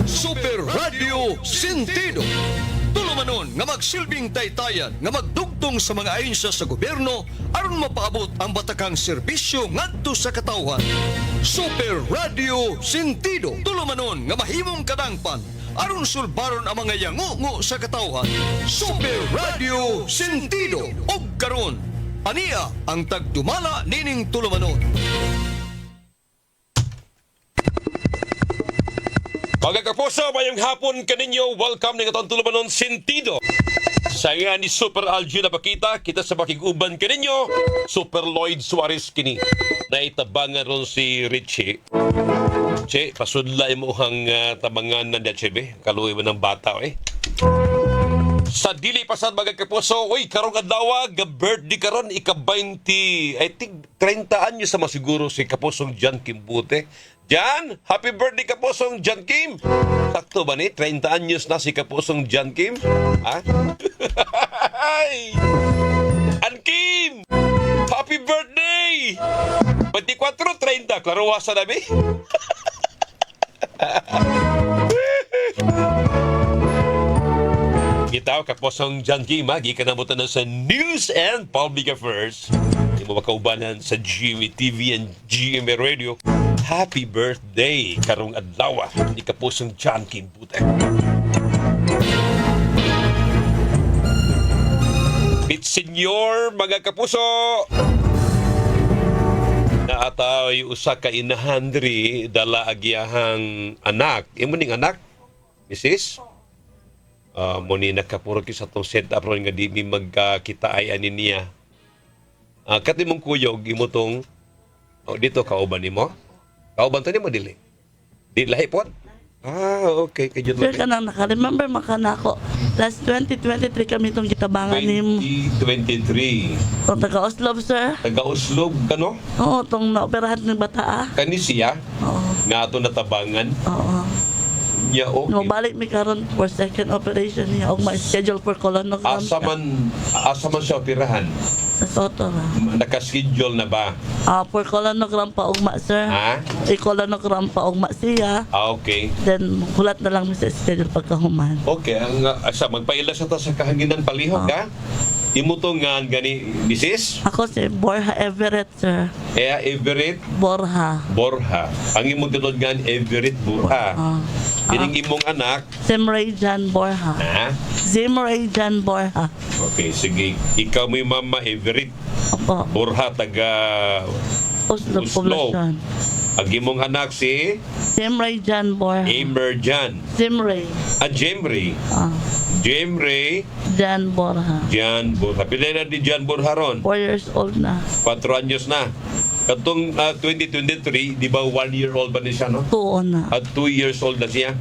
Super Radio Sentido. Tulumanon nga magsilbing taytayan nga magdugtong sa mga ahensya sa gobyerno aron mapaabot ang batakang serbisyo ngadto sa katawhan. Super Radio Sentido. Tulumanon nga mahimong kadangpan aron sulbaron ang mga yangungo sa katawhan. Super Radio Sentido. Og karon, aniya ang tagdumala nining tulumanon. Mga kapuso, mayong hapon kaninyo. Welcome ng atong tulumanon Sentido. Sa nga ni Super Algio na pakita, kita sa makiguban kaninyo, Super Lloyd Suarez kini. Naitabangan ron si Richie. Che, pasudlay mo ang tabangan ng Chebe. Kaluwi mo ng bata, eh. Sa dili pasad mga kapuso, uy, karong adlaw birthday karon ika-20, I think 30 anyos sa masiguro si kapusong John Kimbute. Jan, happy birthday kapusong John Kim. Sakto ba ni 30 anyos na si kapusong John Kim? Ha? An Kim! Happy birthday! 24, 30, klaro sa nabi. Itaw, kapusong John Kim, gikan na mo na sa News and Public Affairs. Hindi mo makaubanan sa GMA TV and GMA Radio. Happy birthday, karong adlaw ni kapusong John Kim Bute. It's senior, mga kapuso. Naatay usa ka inahan diri dala agyahang anak. Imo ning anak, Mrs. Muni nakapuro ki sa tong setup ron nga di mi magkakitaay ani niya. Katimong kuyog imo tong dito kauban nimo. Kauban to nimo dili. Di lahi pod. Okay, kay Sir, kanang naka-remember makana ko. Last 2023 kami itong gitabangan ni 2023. itong taga-Oslo, sir. Taga-Uslob kano? Oo, itong naoperahan ng bata. Kani siya Oo, nga ato natabangan. oo. Nya okay. Mabalik mi karon for second operation niya. Og ma-schedule for colonogram Asa man siya operahan? sa Soto. Naka-schedule na ba? For colonogram pa ugma, sir. Ha? I-colonogram pa ugma siya. Okay. Then, hulat na lang mi sa schedule pagkahuman. Okay, ang asa magpaila sa ta sa kahanginan palihog ka? Imo to nga gani Mrs. Ako si Borja Everett, sir. Everett Borja. Borja. Ang imong tinod nga Everett Borja. Kining imong anak Zimray Jan Borja. na. Zimray Jan Borja. Okay, sige. Ikaw mo yung mama Everett Opo. Borja taga Oslo Oslo. Poblacion. ang imong anak si Zimray Jan Borja. Emerjan. Zimray. Jemry. Jemry Jan Borja. Jan Borja. Pila na di Jan Borja ron? 4 years old na. 4 anyos na. Katong 2023, di ba 1 year old ba ni siya, no? Tuon na. At 2 years old na siya?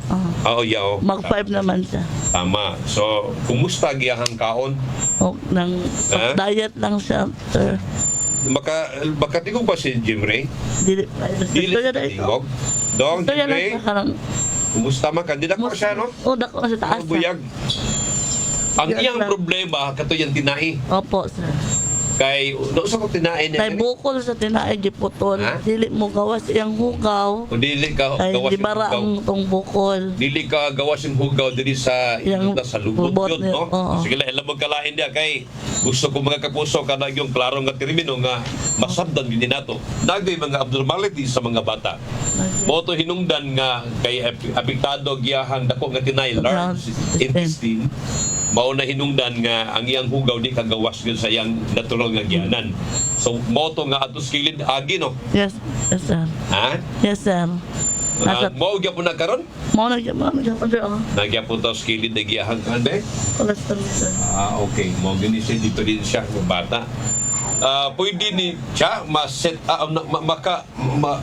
Oo, yeah. Mag 5 naman siya. Tama. So, kumusta giyahang kaon? O, nang diet lang siya, sir. Makatigog ba si Jimray? Dili. Dili Dili. tigog. Dong, Ito yan Jimray? lang karang. Kumusta man? Kandida ko siya, no? O, dako na sa taas. Ang buyag. Ang Buyag iyang lang. problema, kato yung tinai. Opo, sir. Kay, doon sa kong tinain niya. Tay bukol sa tinaay giputol. Ha? Dili mo gawas iyang hugaw. O dili ka Ay, gawas di yung bara hugaw. ang tong bukol. Dili ka gawas yung hugaw dili sa Yang sa lubot lubot yun, niya, no? oo. Sige lang, ilang magkalain niya kay gusto ko mga kapuso ka na yung klaro nga termino nga masabdan din nato. Nagay mga abnormalities sa mga bata. Moto hinungdan nga kay apektado giyahang dako nga tinay large intestine. Mao na hinungdan nga ang iyang hugaw di kagawas gyud sa iyang natural nga gianan. So moto nga atos kilid agi no. Yes, yes, sir. Ha? Yes, sir. Nasa, Mao gyapon na karon? mo na sir. Nagyapon to kilid na giyahang kanbe. Cholesterol, sir. Okay. Mo gani siya dito din siya ng bata. Pwede ni siya ma-set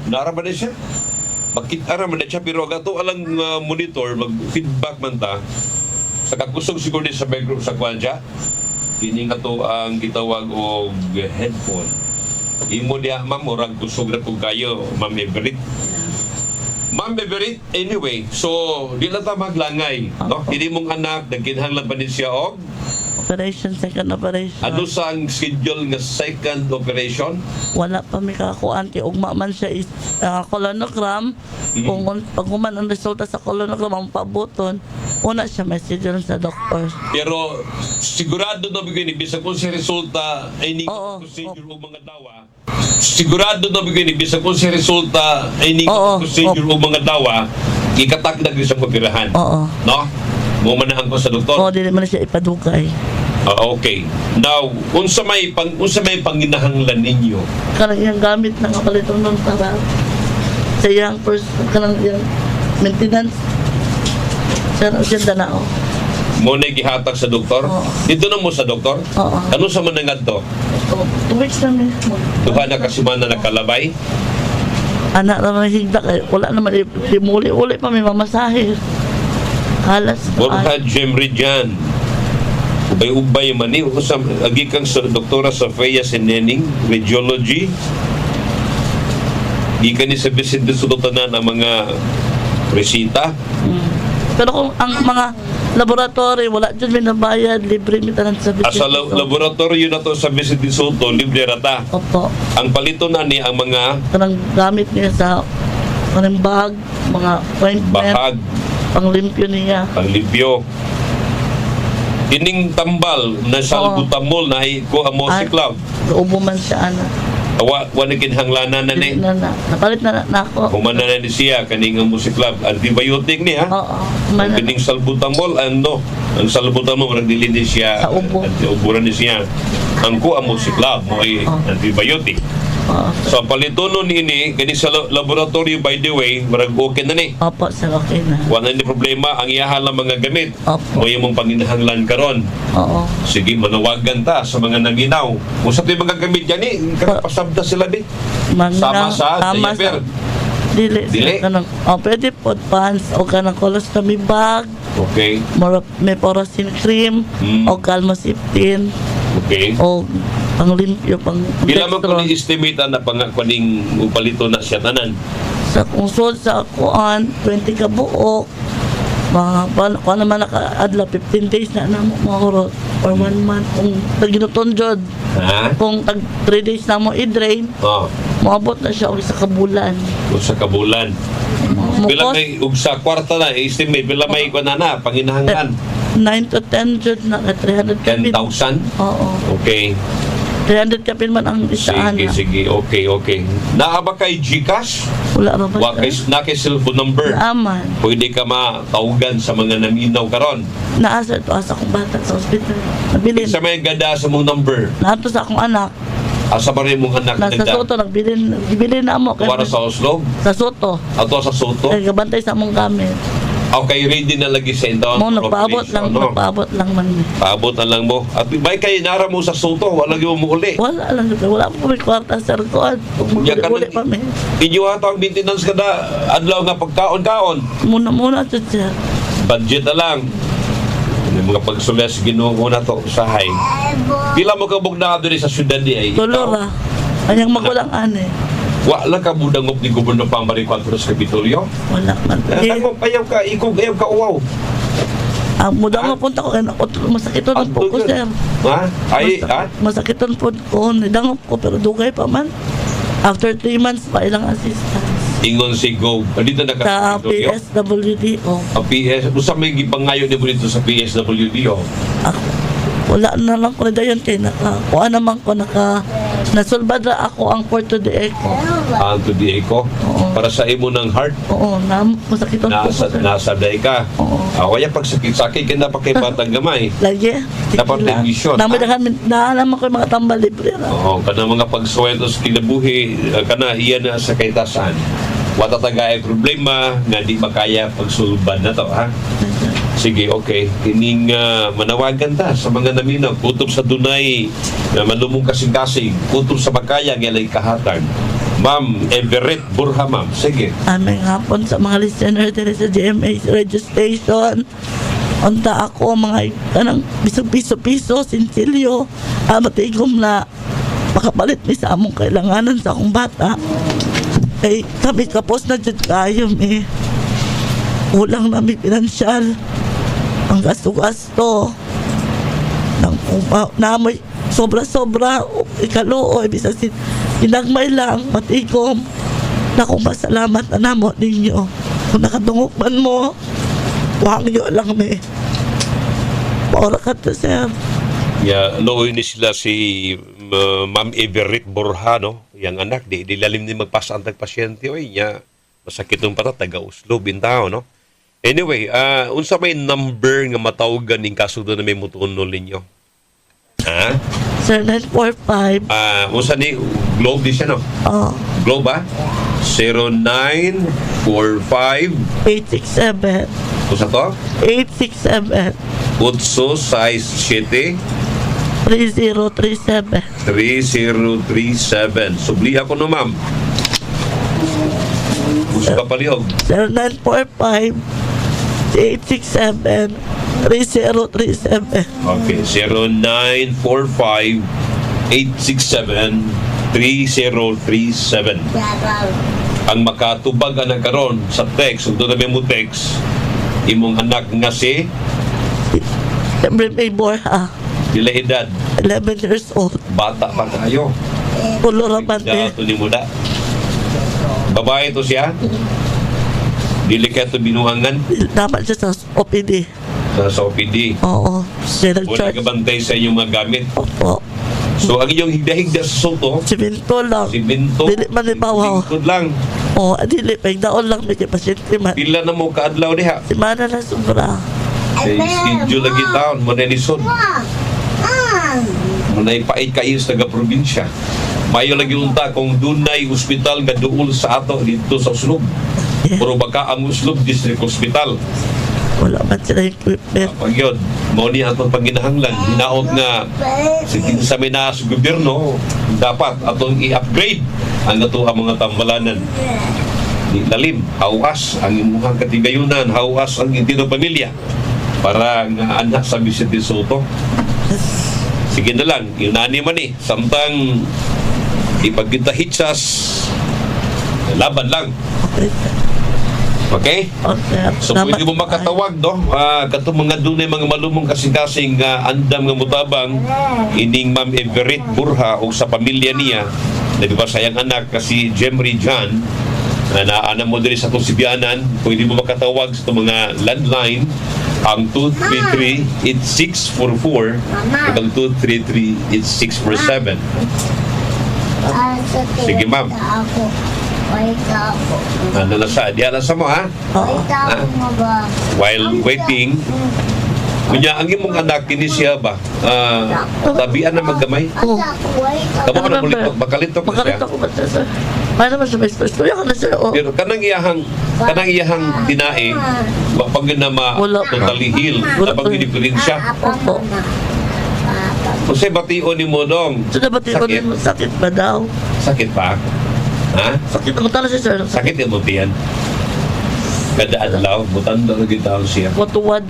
naraman na siya. Makita raman na siya pero gato alang monitor mag-feedback man ta. Sa kakusog siguro din sa bedroom sa kwanja. Kini nga to ang gitawag og headphone. Imo diha ma'am murag kusog na kung kayo, Ma'am Everett. Ma'am Everett, anyway, so di lang ta maglangay, no? Hindi mong anak nagkinahanglan pa din siya og operation, second operation. Ano sa ang schedule nga second operation? Wala pa may kakuan kay ugma man siya is colonogram. Kung pag human ang resulta sa colonogram ang pabuton, una siya message sa doktor. Pero sigurado na bigay ni bisag kung si resulta ay ni Oo, procedure o mga dawa. Sigurado na bigay ni bisag kung si resulta ay ni Oo, procedure o mga dawa, ikatak na sa papirahan. Oo. No? Mo manahan ko sa doktor. Oo, dili man siya ipadugay. Okay. Now, unsa may panginahanglan ninyo? Kanang iyang gamit na kapaliton nun para sa iyang first, kanang iyang maintenance. Siya danao. Mo na gihatag sa doktor? Oo. Dito na mo sa doktor? Oo. Ano sa manangad to? So, 2 weeks na may Duha na kasimana nakalabay? anak naman higda kay wala naman uli pa may mamasahe. Halas Borja Jemri dyan. Ubay-ubay man ni. Agi kang sa doktora sa Feya Sinening, Radiology. Di ka ni sa Vicente Sulutanan ang mga resita. Pero kung ang mga laboratory wala dyan binabayad, libre mi tanan sa Asa laboratorio na to sa Vicente Soto, libre rata. Opo. Ang palito na ni ang mga Kanang gamit niya sa kanang bag, mga ointment, bahag, panglimpyo niya. panglibyo. Kining tambal na salbutamol na ko Amosi Club. Uubo man siya ana. Wala kinhanglanan na ni. Napalit na ako. Kumana na ni siya kaning Amosi Club. Antibiotic ni ha. Oo. Ang kining salbutamol ano, ang salbutamol marang dili ni siya. Sa ubo. Uburan ni siya. Ang ko Amosi Club mo ay antibiotic. Oo. So ang palitono ni kani sa laboratory by the way, marag okay na ni. Opo, sir, okay na. Wala ni problema ang iyahan lang mga gamit. Opo. Mo yung mong panginahanglan karon. Oo. Sige, manawagan ta sa mga nanginaw. Kung sa mga gamit yan pasabda sila di. Sama sa diaper. Dili. Dili? Kanang, pwede po pants o kanang colostomy bag, Okay. may porosin cream, o calmosiptin, Okay. o panglimpyo, pang Pila mo ko dextro. ni-estimate na kaning upalito na siya tanan? Sa consult sa kuan 20 ka buok, mga kuan naman naka-adla 15 days na mga kurot or 1 month kung naginuton jud. Ha? Kung tag 3 days na mo i-drain, Oh, moabot na siya og sa kabulan. kung sa kabulan. Pila Mukos may sa kwarta na estimate pila may ko na panginahanglan 9 to 10 jud na ka 300 kapin. 10,000. Oo. Okay. 300 kapin man ang isaan Sige, na. sige. Okay. Naa ba kay GCash? Wala ra ba? Wa kay na kay cellphone number. Naaman. Pwede ka matawgan sa mga naminaw karon. Naasa to asa akong bata sa ospital. Nabilin. Sa may ganda sa mong number. Nato sa akong anak. Asa pa rin mong anak Nasa Soto nagbilin na mo. Para sa Oslo? Sa Soto. Ato sa Soto? Kaya gabantay sa among gamit. Okay, ready na lagi sa indown. Mo nagpaabot lang man. Paabot na lang mo. At may kay nara mo sa Soto, wala gyud mo uli. Wala lang, wala po may kwarta sir ko. Kung Ya ka uli pa may. Inyo ato ang maintenance kada adlaw nga pagkaon-kaon. Muna sir. Budget na lang. Yung mga pagsules Ginoo na to usahay. Pila mo ka bugna diri sa syudad di ay? Tulora. Anyang magulang ane. Wala ka budangop ni Gobernador Pamaricuan sa Kapitolyo? Wala man. Ako payaw ka, ikog ayaw ka uwaw. Muda nga punta ko, masakiton po ko, sir. Ha? Ay, ha? Masakiton po ko, nidangop ko, pero dugay pa man. After 3 months pa, ilang assistance. Ingon si Go. Dito na ka Sa Kapitolyo. PSWD, Ang PS, usa may gipangayo ni mo dito sa PSWD, oh. Wala na lang ko na dayon kay kuha naman ko nasulbad na ako ang Puerto de Eco. Anto di ko. Oo. Para sa imo ng heart, Oo, masakiton po ko, sir. nasa day ka. Oo. Kaya pag sakit-sakit ka na pakipatang gamay. Lagi. Dapat television, Namin ha? naman ko yung mga tambal libre na. Oo, kana mga pagsweldos kinabuhi, kana iya na sa kaitasan. Wata tagay problema nga di makaya pagsulban na to, ha? Sige, okay. Kining manawagan ta sa mga naminaw. Kutob sa dunay na manumong kasing-kasing. Kutob sa makaya nga lay kahatag. Ma'am Everett Burha, ma'am. Sige. Aming hapon sa mga listener dito sa GMA radio station. Unta ako mga kanang piso-piso, sinsilyo. Matigom na makapalit mi sa among kailanganan sa akong bata. Kay kami kapos na dyan kayo eh. Kulang namin pinansyal. Ang gasto-gasto. Nang namoy sobra-sobra ikaluoy bisag sinagmay lang matikom. Nakong pasalamat na namo ninyo. Kung nakatungok man mo, wangyo lang me. Paura ka to, sir. Looy ni sila si Ma'am Everett Borja, no? Yang anak, di lalim ni magpasaan tag pasyente, oy, nya masakit ng pata, taga-Oslo, bintao, no? Anyway, unsa may number nga matawagan ning kaso doon na may mutunol ninyo? Ha? Sir, 945. Unsa ni Globe di siya, no? Globe, ba? 0945 867. Unsa to? 867. Utso size 7 3037. 3037. Subli ako no, ma'am. Gusto ka palihog? 0945 867 3037. Okay, 0945 867 3037. Ang makatubag ang nagkaroon sa text, kung doon na mo text, imong anak nga si Siyempre may Borja, pila edad, 11 years old. bata pa kayo. Pulo ramante. Dato ni muda. Babae to siya. Dili ka to binuangan Dapat siya sa OPD. sa OPD. Oo. Siya Wala nag-charge. ka bantay sa inyong mga gamit. Opo. So, ang inyong higda-higda sa soto, Siminto lang. si Binto, Dili man ibawaw. lingkod lang. Oo, dili. Pagdaon lang may pasyente man. Pila na mo kaadlaw diha. Si Mana na sobra. Kay schedule lagi taon, mo na lisod. Mo na ipait kayo sa taga-probinsya. Mayo lagi unta kung dunay ospital nga duol sa ato dito sa Uslob. Puro baka ang Uslob District Hospital. Wala man sila equipment. Pag yun, mo ni atong panginahanglan. Hinaot nga sa minaas gobyerno, dapat atong i-upgrade ang ato ang mga tambalanan. Di lalim, hawas ang imuhang katigayunan, hawas ang intino pamilya para nga anak sa Vicente Soto. Sige na lang, inani man eh. Samtang ipagkitahitsas, laban lang. Okay. Okay? Okay. So pwede mo makatawag, no? Katong mga dunay mga malumong kasing-kasing andam nga mutabang ining Ma'am Everett Borja o sa pamilya niya na sayang anak kasi Jemry John na naana mo diri sa Tusibianan. Pwede mo makatawag sa itong mga landline ang 233-8644 at ang 233-8647. Sige, ma'am. Ano na sa? Diyan na sa mo, ha? While waiting, kunya ang imong anak kini siya ba? Tabian na maggamay. Oo. Kamo ka na mulitok, makalitok na siya. Makalitok ko ba siya, sir? Paano naman siya may istorya ka na, sir? Oh. Pero kanang iyahang dinae, pag na Wala. totally heal, na pag diferensya. Opo. Kasi bation ni mo dong. So, dapat yung Sakit. sakit ba daw? Sakit pa? Ha? Sakit ako tala siya, sir. Sakit yung mutihan. Kada adlaw, butanda na gitaw siya. Mutuwad.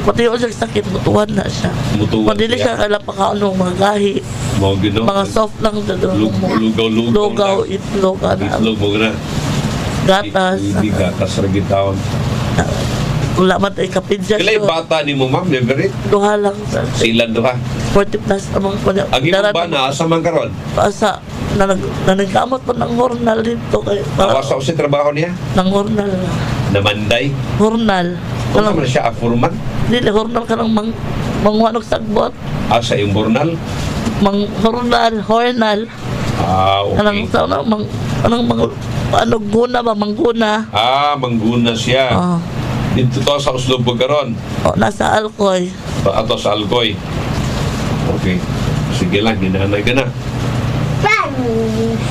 Pati yung siya sakit, mutuwad na siya. Mutuwad Madili siya kala pa kaano, mga gahi. Mo gino. Mga soft lang sa doon. Lugaw-lugaw Lugaw, lang. itlog, Itlog mo na. gatas. Hindi gatas ra gitaw. Wala man tayo kapidya. Kailan yung bata ni mo, ma'am? Everett? Duha lang, sir. Sila duha. 40 plus amang Ang imong ba na asa man karon? Asa, nagkamot pa ng hornal dito. Awasa ko si trabaho niya? Ng hornal. Namanday? Hornal. Kung naman siya afurman? Dili, hornal ka ng mangwanog sagbot. Asa yung bornal? Hornal. Anong Okay. sa anong ano guna ba, mangguna. Mangguna siya. Dito to sa Uslob karon. Nasa Alcoy. Ato sa Alcoy. Okay. Sige lang, ginanay ka na.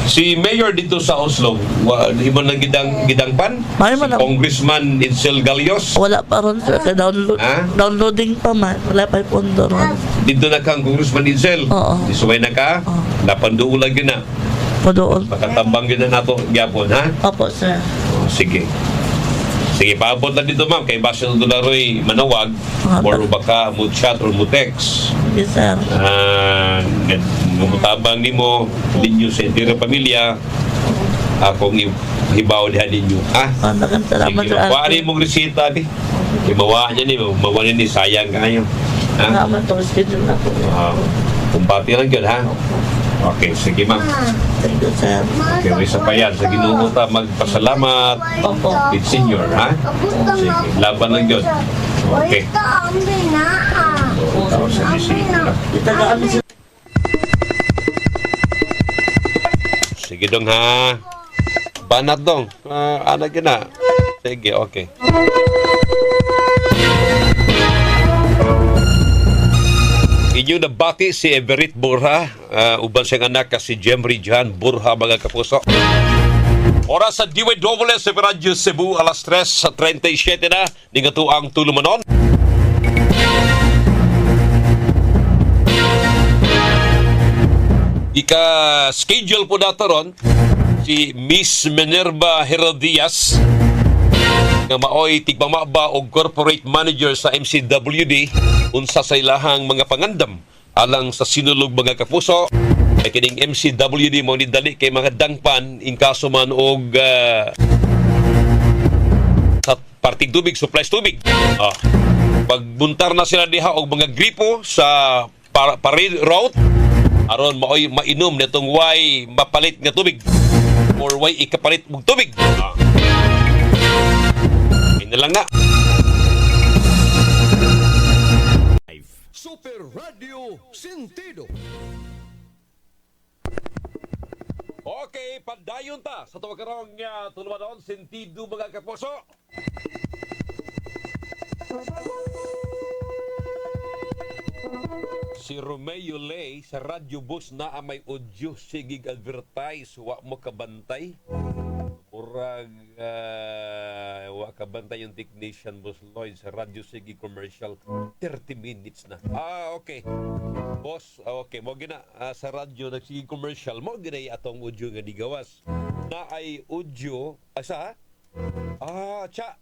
Si Mayor dito sa Oslo, imo nang gidangpan? May man Si Congressman Itzel Galios. wala pa ron, sir. Kaya downloading pa man. Wala pa yung pondo ron. Dito na kang Congressman Itzel. Oo. Isuway na ka. Oo. Napanduulag yun na. Padoon. Makatambang yun na nato gyapon, ha? Opo, sir. Sige. Sige, paabot na dito, ma'am. Kay base ng Dolaroy manawag. Or baka mo chat or mo text. Yes, sir. Ngumutabang ni mo, ninyo sa entire pamilya. Akong hibaw diha ninyo. Salamat, Sige, sir. mawari mong resita, di. Mawa niya ni, mawa ni sayang kayo. Ha? Salamat to, schedule na po. Kumpati lang yun, ha? Okay, sige ma'am. Thank you, sir. Okay, isa pa yan. Sa Ginoo ta magpasalamat. Opo. With senior, ha? Sige, laban lang yun. Okay. Tapos sa disipin na. Itagaan mo Sige dong, ha? Banat dong. Anak yun, ha? Sige, okay. Inyong nabati si Everett Burha, uban siyang anak si Jemry Jan Burha, mga kapuso. Oras sa DWS sa Radyo Cebu, alas 3:37 na, ningatu ang tulumanon. Ika-schedule po nato ron si Miss Minerva Herodias nga maoy tigmamaba og corporate manager sa MCWD unsa sa ilahang mga pangandam alang sa sinulog mga kapuso. Kay kining MCWD mo ni dali kay mga dangpan in kaso man og sa parting tubig, supplies tubig. Pagbuntar na sila diha og mga gripo sa parade route aron maoy mainom nitong way mapalit nga tubig or way ikapalit og tubig. Ina lang na. Super Radio Sentido. Okay, padayon ta sa tuwa karong tulumanon sentido mga kapuso. Si Romeo Lay sa Radio Bus na may audio sigig advertise wa mo kabantay. Murag wa kabantay yung technician Boss Lloyd sa Radio Sige commercial 30 minutes na. Okay. Boss, okay mo gina sa radyo nagsige commercial mo gina atong audio nga digawas. Na ay audio asa? Cha.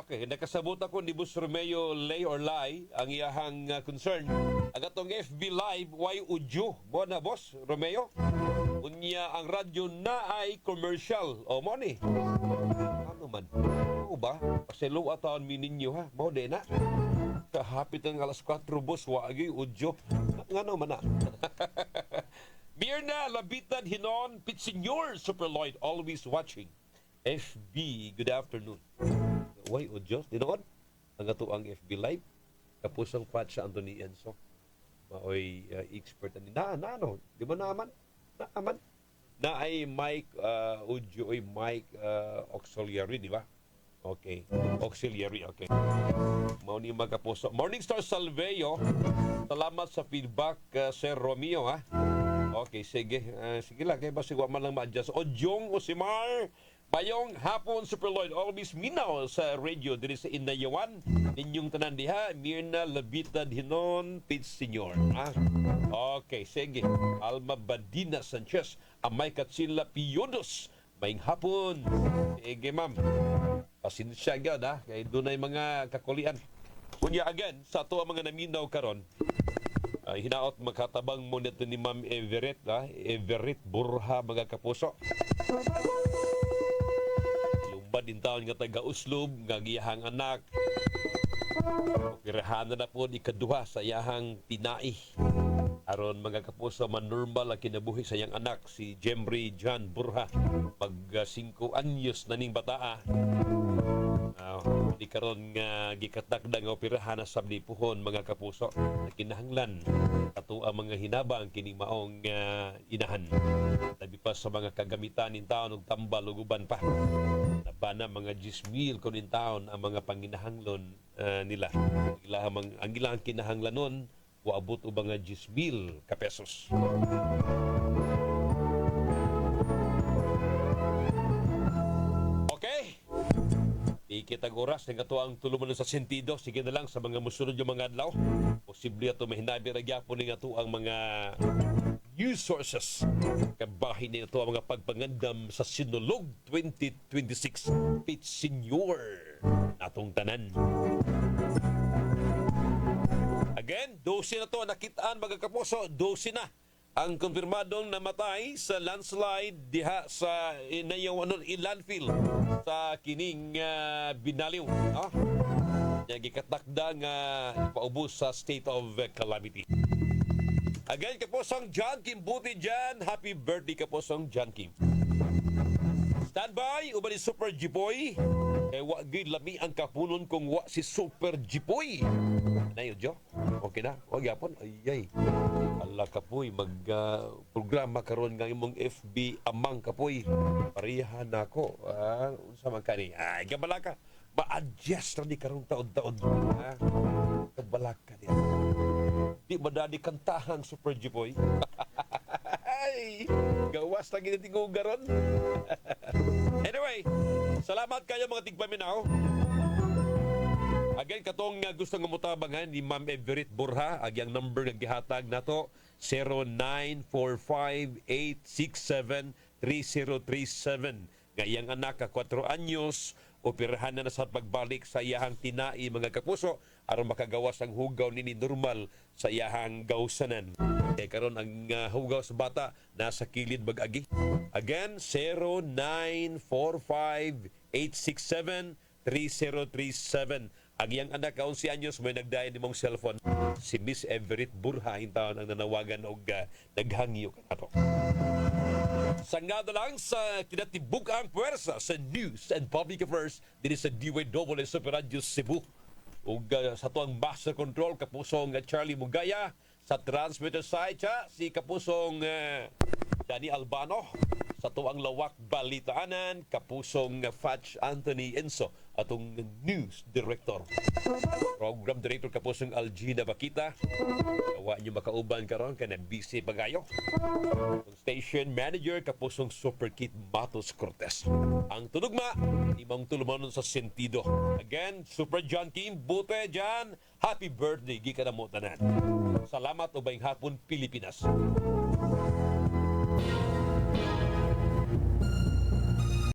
Okay, nakasabot ako ni Boss Romeo Lay or Lay ang iyahang concern. Ang atong FB Live, why audio? Mo na, Boss Romeo? Unya ang radyo na ay commercial. O mo ni? Ano man? O ba? Paselo ataan mi ninyo ha? Mo de na? Kahapit ang alas 4, Boss. Wagi audio. Ngano man na? Mirna Labitan Hinon, Pitsenyor Super Lloyd, always watching. FB, good afternoon. Why audio? Dinoon? Ang ato ang FB Live. Kapusang pat sa Anthony Enzo. Maoy expert ani no di ba naman na ay mic audio ay mic auxiliary di ba? Okay, auxiliary, okay. Mao ni magapuso. Morning Star Salveo, salamat sa feedback Sir Romeo ha. Okay, sige sige lang kay basi wa man lang ma-adjust. Odyong Osimar Mayong hapon, Super Lloyd. Always minaw sa radio diri sa Inayawan. Ninyong tanan diha, Mirna Labitan Hinon, Pete Senior. Okay, sige. Alma Badina Sanchez, Amay Katsila Piodos. Maying hapon. Sige, ma'am. Pasensya agad, ha? Kaya doon ay mga kakulian. Kunya again, sa ato ang mga naminaw karon, hinaot magkatabang mo nito ni Ma'am Everett, ha? Everett Burha, mga kapuso. Din taon nga taga-Uslob, nga giyahang anak. Girahanan na po ikaduha sa iyahang tinai. Aron mga kapuso, man-normal ang kinabuhi sa iyang anak, si Jemry Jan Burha. Mag-5 anyos na ning bataa. Di karon nga gikatakda nga operahan sa lipuhon mga kapuso. Kinahanglan ato ang mga hinabang kining maong inahan. Labi pa sa mga kagamitan nin taon og tambal ug uban pa. Nabana mga 10,000 kunin taon ang mga panginahanglon nila. Ang ilang kinahanglanon waabot og mga 10,000 ka pesos. Okay. Ikitag oras nga to ang tulumanon sa sentido. Sige na lang sa mga musunod yung mga adlaw. Posible ato mahinabi ra gyapon nga to ang mga news sources. Kabahin nito ang mga pagpangandam sa Sinulog 2026. Pete Senior atong tanan. Again, 12 na to nakitaan mga kapuso, 12 na ang konfirmadong namatay sa landslide diha sa Inayawan landfill sa kining Binaliw. Nagikatakda nga paubos sa state of calamity. Again, kaposong John Kim Buti dyan. Happy birthday kaposong John Kim. Standby, uban ni Super Jipoy. Wa gid lami ang kapunon kung wa si Super Jipoy. Nayo Jo? Okay na? Wag yapon. Ay. Ala kapoy programa karon nga imong FB amang kapoy. Parihan nako. Unsa man kani? Ay, kabala ka. Ma-adjust ra ni karong taon-taon. Kabala ka niya. Di madani kantahan Super Jipoy. Ay, gawas na ginitingog garon. Anyway, salamat kayo mga tigpaminaw. Again, katong gusto nga mutabangan ni Ma'am Everett Borja, agyang number nga gihatag nato 0945-867-3037. Nga iyang anak ka 4 anyos, operahan na sa pagbalik sa iyahang tinai mga kapuso aron makagawas ang hugaw nini normal sa iyahang gawsanan. Karon ang hugaw sa bata nasa kilid bagagi. Again, 0945-867-3037. Ang iyang anak ka 11 anyos may nagdayon nimong cellphone. Si Miss Everett Burha hintaon ang nanawagan og naghangyo kanato. Sangado lang sa kinatibuk ang puwersa sa News and Public Affairs dito sa DWS Super Radio Cebu. Ug sa tuang Master Control kapusong Charlie Mugaya, sa transmitter side siya si kapusong Danny Albano, sa tuang Lawak Balitaanan kapusong Fatch Anthony Enso atong News Director. Program Director kapusong Algina Bakita. Kawa nyo makauban karon kay busy pagayo. Station Manager kapusong Super Kid Matos Cortez. Ang tunugma imong tulumanon sa sentido. Again, Super John Kim Bute Jan, happy birthday gikan mo tanan. Salamat ubay hapon Pilipinas.